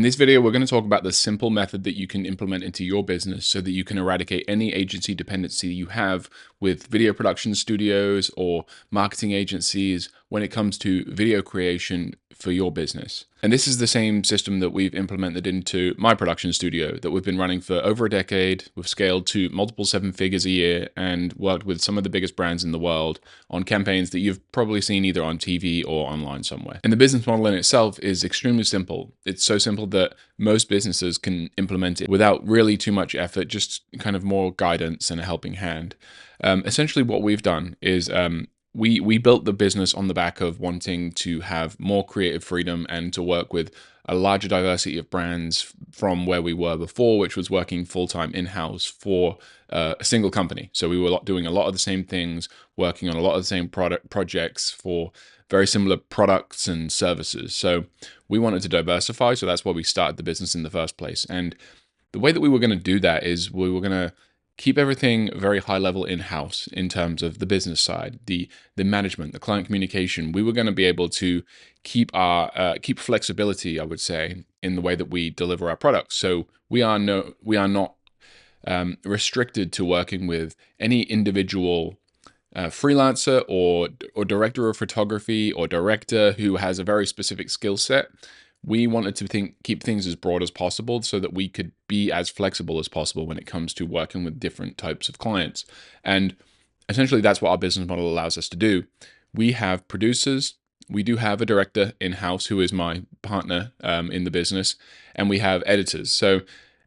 this video, we're going to talk about the simple method that you can implement into your business so that you can eradicate any agency dependency you have with video production studios or marketing agencies when it comes to video creation for your business. And this is the same system that we've implemented into my production studio that we've been running for over a decade. We've scaled to multiple 7 figures a year and worked with some of the biggest brands in the world on campaigns that you've probably seen either on TV or online somewhere. And the business model in itself is extremely simple. It's so simple that most businesses can implement it without really too much effort, just kind of more guidance and a helping hand. Essentially what we've done is we built the business on the back of wanting to have more creative freedom and to work with a larger diversity of brands from where we were before, which was working full-time in-house for a single company. So we were doing a lot of the same things, working on a lot of the same projects for very similar products and services. So we wanted to diversify, so that's why we started the business in the first place. And the way that we were going to do that is we were going to keep everything very high level in-house in terms of the business side, the management, the client communication. We were going to be able to keep our keep flexibility, I would say, in the way that we deliver our products. So we are not restricted to working with any individual freelancer or director of photography or director who has a very specific skill set. We wanted to keep things as broad as possible so that we could be as flexible as possible when it comes to working with different types of clients. And essentially that's what our business model allows us to do. We have producers, we do have a director in-house who is my partner in the business, and we have editors. So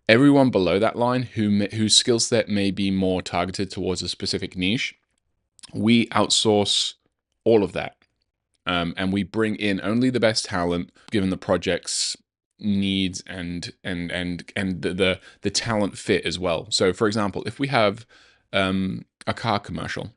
everyone below that line whose skill set may be more targeted towards a specific niche, we outsource all of that. And we bring in only the best talent given the project's needs and the talent fit as well. So for example, if we have a car commercial,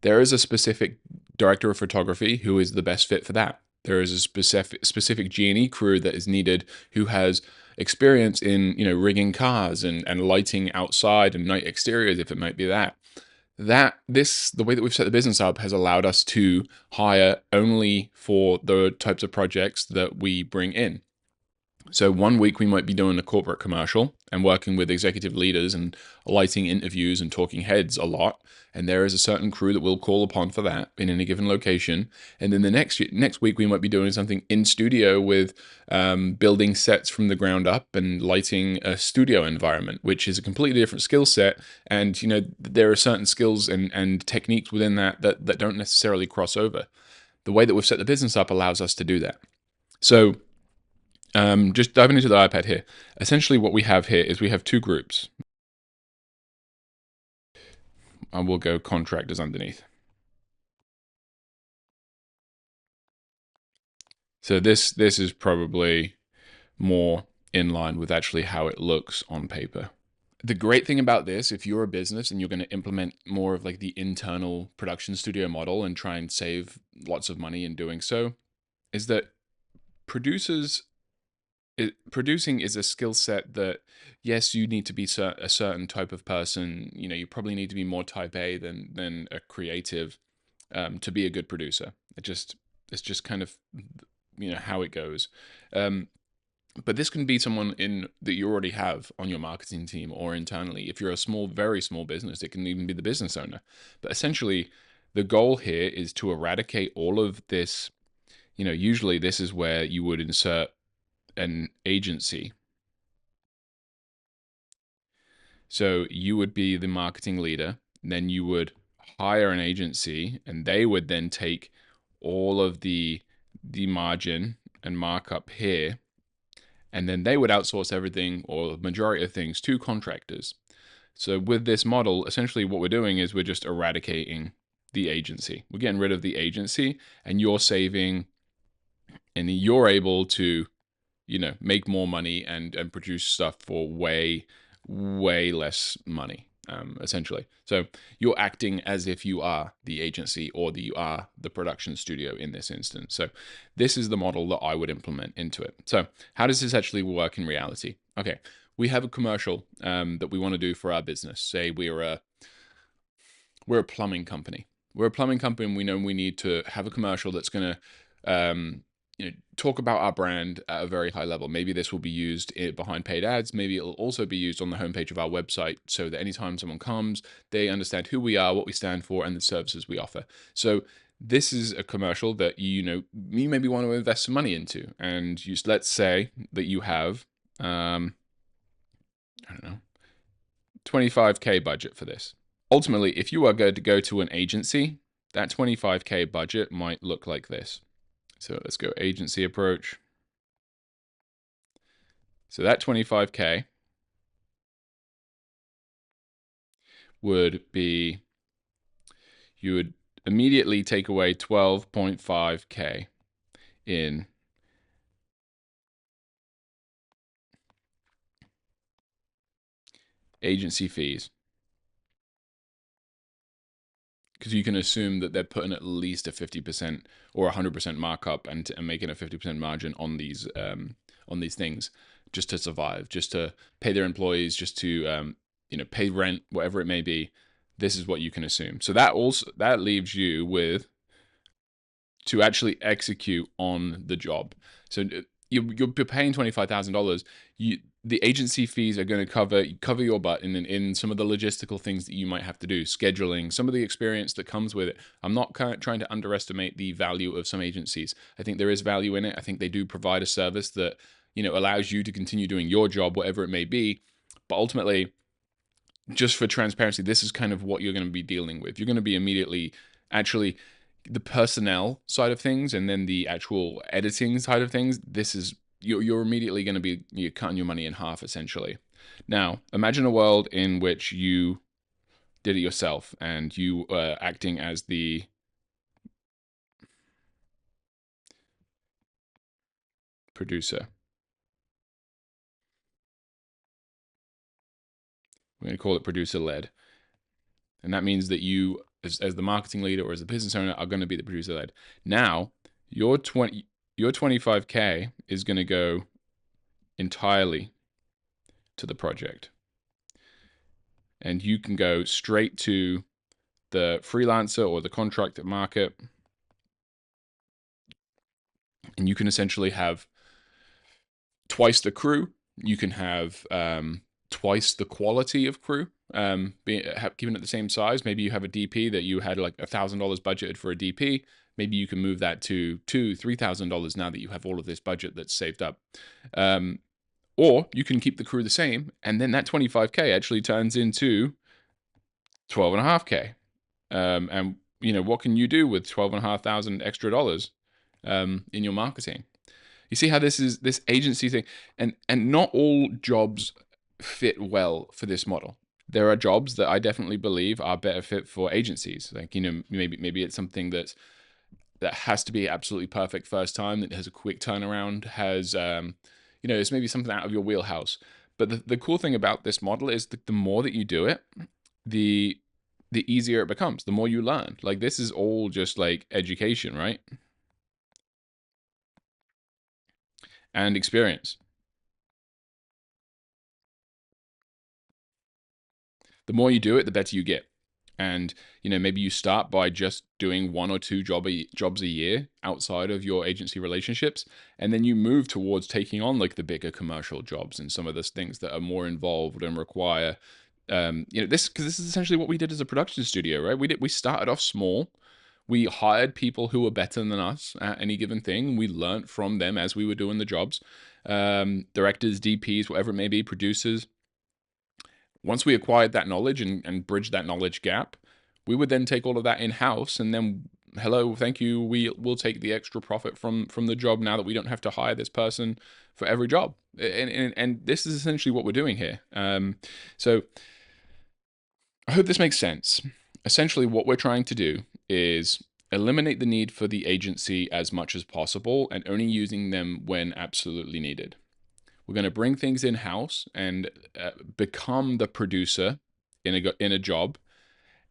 there is a specific director of photography who is the best fit for that. There is a specific G&E crew that is needed who has experience in, rigging cars and lighting outside and night exteriors, if it might be that. The way that we've set the business up has allowed us to hire only for the types of projects that we bring in. So one week we might be doing a corporate commercial and working with executive leaders and lighting interviews and talking heads a lot. And there is a certain crew that we'll call upon for that in any given location. And then the next week we might be doing something in studio with building sets from the ground up and lighting a studio environment, which is a completely different skill set. And there are certain skills and techniques within that don't necessarily cross over. The way that we've set the business up allows us to do that. So just diving into the iPad here. Essentially what we have here is we have two groups. I will go contractors underneath. So this is probably more in line with actually how it looks on paper. The great thing about this, if you're a business and you're going to implement more of like the internal production studio model and try and save lots of money in doing so, is that producing is a skill set that, yes, you need to be a certain type of person. You probably need to be more type A than a creative to be a good producer. It's just kind of how it goes. But this can be someone that you already have on your marketing team or internally. If you're a very small business, it can even be the business owner. But essentially, the goal here is to eradicate all of this. Usually this is where you would insert an agency. So you would be the marketing leader, then you would hire an agency, and they would then take all of the margin and markup here, and then they would outsource everything or the majority of things to contractors. So with this model, essentially what we're doing is we're just eradicating the agency. We're getting rid of the agency, and you're saving, and you're able to make more money and produce stuff for way less money, essentially. So you're acting as if you are the agency or you are the production studio in this instance. So this is the model that I would implement into it. So how does this actually work in reality? Okay, we have a commercial that we want to do for our business. Say we're a plumbing company. We're a plumbing company and we know we need to have a commercial that's going to talk about our brand at a very high level. Maybe this will be used behind paid ads. Maybe it'll also be used on the homepage of our website so that anytime someone comes, they understand who we are, what we stand for, and the services we offer. So this is a commercial that you maybe want to invest some money into. And let's say that you have, I don't know, 25K budget for this. Ultimately, if you are going to go to an agency, that 25K budget might look like this. So let's go agency approach. So that 25K would be, you would immediately take away 12.5K in agency fees. Because you can assume that they're putting at least a 50% or 100% markup and making a 50% margin on these things just to survive, just to pay their employees, just to pay rent, whatever it may be. This is what you can assume. So that leaves you with to actually execute on the job. So you're paying $25,000. The agency fees are going to cover your butt in some of the logistical things that you might have to do, scheduling, some of the experience that comes with it. I'm not trying to underestimate the value of some agencies. I think there is value in it. I think they do provide a service that allows you to continue doing your job, whatever it may be. But ultimately, just for transparency, this is kind of what you're going to be dealing with. You're going to be immediately actually the personnel side of things and then the actual editing side of things. This is you're immediately going to be cutting your money in half, essentially. Now, imagine a world in which you did it yourself and you are acting as the producer. We're going to call it producer-led. And that means that you, as the marketing leader or as the business owner, are going to be the producer-led. Now, your 25K is going to go entirely to the project. And you can go straight to the freelancer or the contractor market. And you can essentially have twice the crew. You can have twice the quality of crew, given at the same size. Maybe you have a DP that you had like $1,000 budgeted for a DP. Maybe you can move that to $2,000-$3,000 now that you have all of this budget that's saved up. Or you can keep the crew the same, and then that 25K actually turns into 12.5K. And what can you do with 12,500 extra dollars in your marketing? You see how this agency thing, and not all jobs fit well for this model. There are jobs that I definitely believe are better fit for agencies. Like, maybe it's something that has to be absolutely perfect first time, that has a quick turnaround, has, it's maybe something out of your wheelhouse. But the cool thing about this model is that the more that you do it, the easier it becomes, the more you learn. Like, this is all just like education, right? And experience. The more you do it, the better you get. And maybe you start by just doing 1 or 2 jobs a year outside of your agency relationships, and then you move towards taking on like the bigger commercial jobs and some of those things that are more involved and require this, because this is essentially what we did as a production studio, right? We started off small. We hired people who were better than us at any given thing. We learned from them as we were doing the jobs. Directors, DPs, whatever it may be, producers. Once we acquired that knowledge and bridged that knowledge gap, we would then take all of that in-house, and then, hello, thank you, we'll take the extra profit from the job now that we don't have to hire this person for every job. And this is essentially what we're doing here. So I hope this makes sense. Essentially, what we're trying to do is eliminate the need for the agency as much as possible and only using them when absolutely needed. We're going to bring things in-house and become the producer in a job,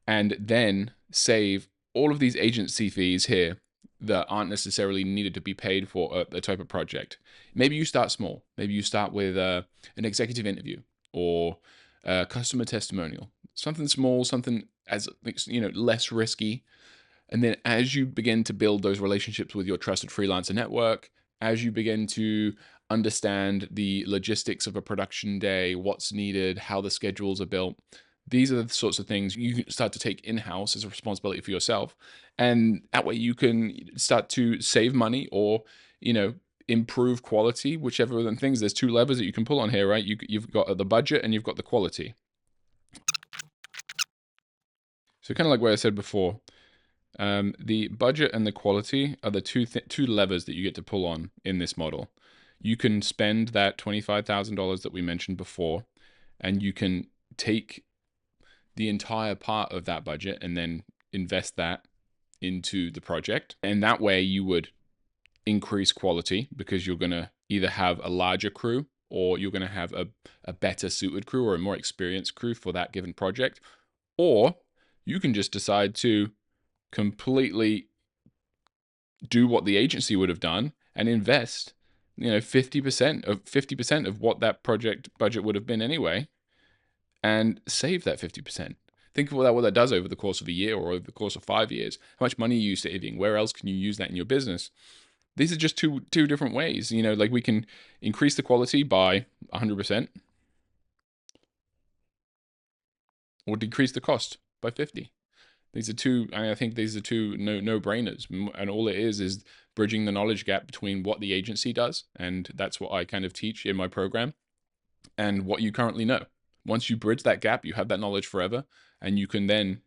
and then save all of these agency fees here that aren't necessarily needed to be paid for a type of project. Maybe you start small. Maybe you start with an executive interview or a customer testimonial. Something small, something as less risky. And then as you begin to build those relationships with your trusted freelancer network, as you begin to understand the logistics of a production day, what's needed, how the schedules are built, these are the sorts of things you can start to take in-house as a responsibility for yourself. And that way you can start to save money or, you know, improve quality, whichever of the things. There's two levers that you can pull on here, right? You've got the budget and you've got the quality. So kind of like what I said before, the budget and the quality are the two levers that you get to pull on in this model. You can spend that $25,000 that we mentioned before, and you can take the entire part of that budget and then invest that into the project. And that way you would increase quality because you're going to either have a larger crew or you're going to have a better suited crew or a more experienced crew for that given project. Or you can just decide to completely do what the agency would have done and invest, 50% of what that project budget would have been anyway, and save that 50%. Think of what that does over the course of a year or over the course of 5 years. How much money are you saving? Where else can you use that in your business? These are just two different ways. Like we can increase the quality by 100% or decrease the cost by 50. I think these are two no-brainers. And all it is bridging the knowledge gap between what the agency does, and that's what I kind of teach in my program, and what you currently know. Once you bridge that gap, you have that knowledge forever, and you can then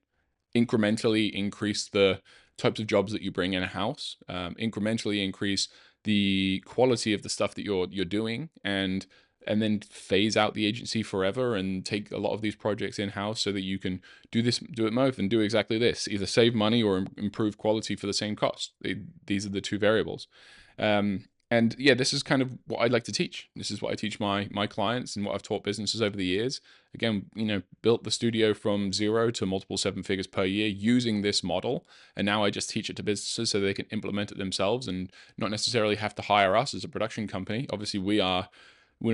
incrementally increase the types of jobs that you bring in a house, incrementally increase the quality of the stuff that you're doing, and then phase out the agency forever and take a lot of these projects in house so that you can do it both and do exactly this: either save money or improve quality for the same cost. These are the two variables. And yeah, this is kind of what I'd like to teach. This is what I teach my clients and what I've taught businesses over the years. Again, built the studio from zero to multiple seven figures per year using this model. And now I just teach it to businesses so they can implement it themselves and not necessarily have to hire us as a production company. Obviously, we're a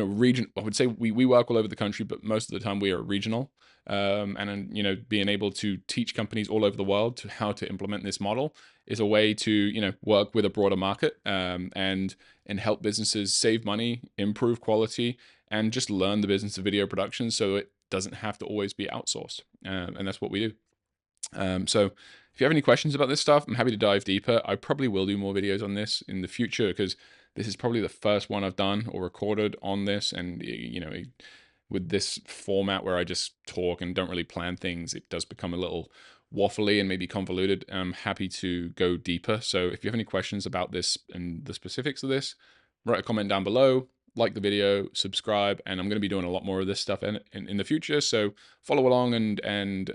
region. I would say we work all over the country, but most of the time we are regional. And being able to teach companies all over the world to how to implement this model is a way to work with a broader market, and help businesses save money, improve quality, and just learn the business of video production so it doesn't have to always be outsourced. And that's what we do. So if you have any questions about this stuff, I'm happy to dive deeper. I probably will do more videos on this in the future because this is probably the first one I've done or recorded on this. And, with this format where I just talk and don't really plan things, it does become a little waffly and maybe convoluted. I'm happy to go deeper. So if you have any questions about this and the specifics of this, write a comment down below, like the video, subscribe, and I'm going to be doing a lot more of this stuff in the future. So follow along and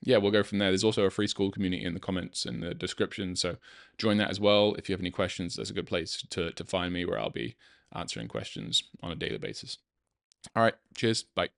yeah, we'll go from there. There's also a free school community in the comments and the description. So join that as well. If you have any questions, that's a good place to find me, where I'll be answering questions on a daily basis. All right. Cheers. Bye.